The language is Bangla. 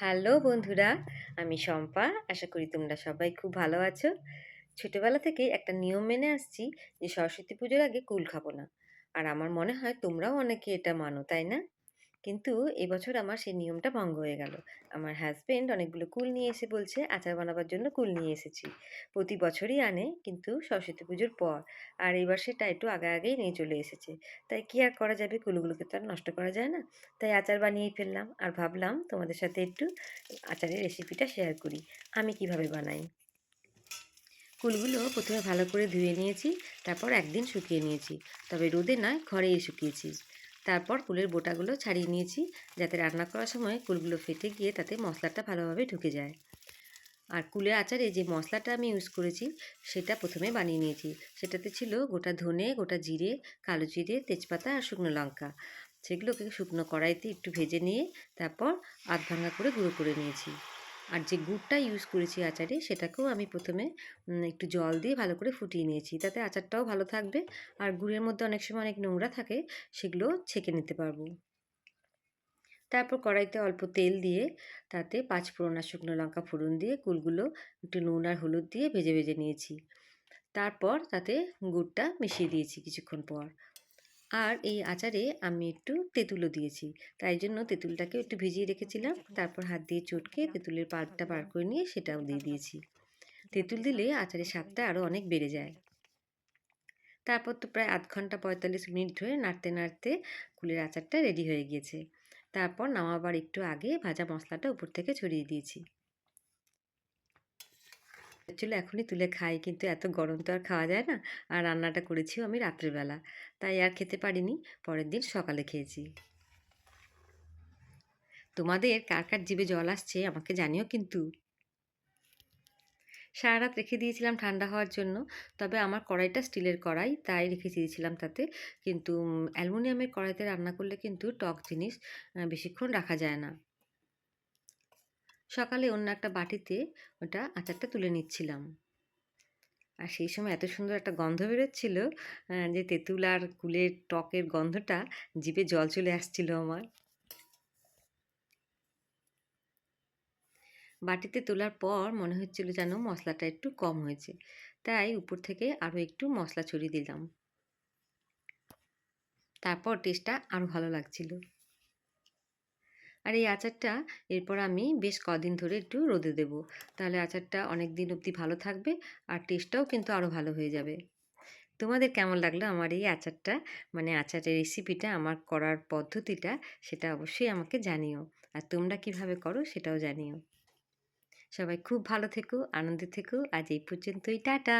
হ্যালো বন্ধুরা, আমি শম্পা। আশা করি তোমরা সবাই খুব ভালো আছো। ছোটবেলা থেকেই একটা নিয়ম মেনে আসছি যে সরস্বতী পুজোর আগে কুল খাবো না। আর আমার মনে হয় তোমরাও অনেকে এটা মানো, তাই না? কিন্তু এবছর আমার সেই নিয়মটা ভঙ্গ হয়ে গেল। আমার হাজবেন্ড অনেকগুলো কুল নিয়ে এসে বলছে আচার বানাবার জন্য কুল নিয়ে এসেছি। প্রতি বছরই আনে, কিন্তু সরস্বতী পুজোর পর। আর এবার সেটা একটু আগে আগেই নিয়ে চলে এসেছে। তাই কি আর করা যাবে, কুলগুলোকে তো আর নষ্ট করা যায় না। তাই আচার বানিয়েই ফেললাম, আর ভাবলাম তোমাদের সাথে একটু আচারের রেসিপিটা শেয়ার করি আমি কিভাবে বানাই। কুলগুলো প্রথমে ভালো করে ধুয়ে নিয়েছি, তারপর একদিন শুকিয়ে নিয়েছি। তবে রোদে নয়, ঘরেই শুকিয়েছি। তারপর কুলের বোটাগুলো ছাড়িয়ে নিয়েছি, যাতে রান্না করার সময় কুলগুলো ফেটে গিয়ে তাতে মশলাটা ভালোভাবে ঢুকে যায়। আর কুলের আচারে যে মশলাটা আমি ইউজ করেছি সেটা প্রথমে বানিয়ে নিয়েছি। সেটাতে ছিল গোটা ধনে, গোটা জিরে, কালো জিরে, তেজপাতা আর শুকনো লঙ্কা। সেগুলোকে শুকনো কড়াইতে একটু ভেজে নিয়ে তারপর আধ ভাঙা করে গুঁড়ো করে নিয়েছি। আর যে গুড়টা ইউজ করেছি আচারে, সেটাকেও আমি প্রথমে একটু জল দিয়ে ভালো করে ফুটিয়ে নিয়েছি, তাতে আচারটাও ভালো থাকবে। আর গুড়ের মধ্যে অনেক সময় অনেক নোংরা থাকে, সেগুলো ছেঁকে নিতে পারবো। তারপর কড়াইতে অল্প তেল দিয়ে তাতে পাঁচফোড়ন আর শুকনো লঙ্কা ফোড়ন দিয়ে কুলগুলো একটু নুন আর হলুদ দিয়ে ভেজে ভেজে নিয়েছি। তারপর তাতে গুড়টা মিশিয়ে দিয়েছি কিছুক্ষণ পর। আর এই আচারে আমি একটু তেঁতুলও দিয়েছি, তাই জন্য তেঁতুলটাকে একটু ভিজিয়ে রেখেছিলাম। তারপর হাত দিয়ে চটকে তেঁতুলের পাল্পটা বার করে নিয়ে সেটাও দিয়ে দিয়েছি। তেঁতুল দিলে আচারের স্বাদটা আরও অনেক বেড়ে যায়। তারপর তো প্রায় আধ ঘন্টা 45 মিনিট ধরে নাড়তে নাড়তে কুলের আচারটা রেডি হয়ে গিয়েছে। তারপর নামাবার একটু আগে ভাজা মশলাটা উপর থেকে ছড়িয়ে দিয়েছি। অ্যাকচুয়ালি এখনই তুলে খাই, কিন্তু এত গরম তো আর খাওয়া যায় না। আর রান্নাটা করেছিও আমি রাত্রেবেলা, তাই আর খেতে পারিনি। পরের দিন সকালে খেয়েছি। তোমাদের কার কার জিভে জল আসছে আমাকে জানিও কিন্তু। সারা রাত রেখে দিয়েছিলাম ঠান্ডা হওয়ার জন্য। তবে আমার কড়াইটা স্টিলের কড়াই, তাই রেখে দিয়েছিলাম তাতে। কিন্তু অ্যালুমিনিয়ামের কড়াইতে রান্না করলে কিন্তু টক জিনিস বেশিক্ষণ রাখা যায় না। সকালে অন্য একটা বাটিতে ওটা আচারটা তুলে নিচ্ছিলাম। আর সেই সময় এত সুন্দর একটা গন্ধ বেরোচ্ছিল, যে তেঁতুল আর কুলের টকের গন্ধটা, জিভে জল চলে আসছিল আমার। বাটিতে তোলার পর মনে হচ্ছিল যেন মশলাটা একটু কম হয়েছে, তাই উপর থেকে আরও একটু মশলা ছড়িয়ে দিলাম। তারপর টেস্টটা আরও ভালো লাগছিল। আর এই আচারটা এরপর আমি বেশ কদিন ধরে একটু রোদে দেবো, তাহলে আচারটা অনেক দিন অবধি ভালো থাকবে। আর টেস্টটাও কিন্তু আরও ভালো হয়ে যাবে। তোমাদের কেমন লাগলো আমার এই আচারটা, মানে আচারের রেসিপিটা, আমার করার পদ্ধতিটা, সেটা অবশ্যই আমাকে জানিও। আর তোমরা কিভাবে করো সেটাও জানিও। সবাই খুব ভালো থেকো, আনন্দে থেকো। আজ এই পর্যন্তই, টাটা।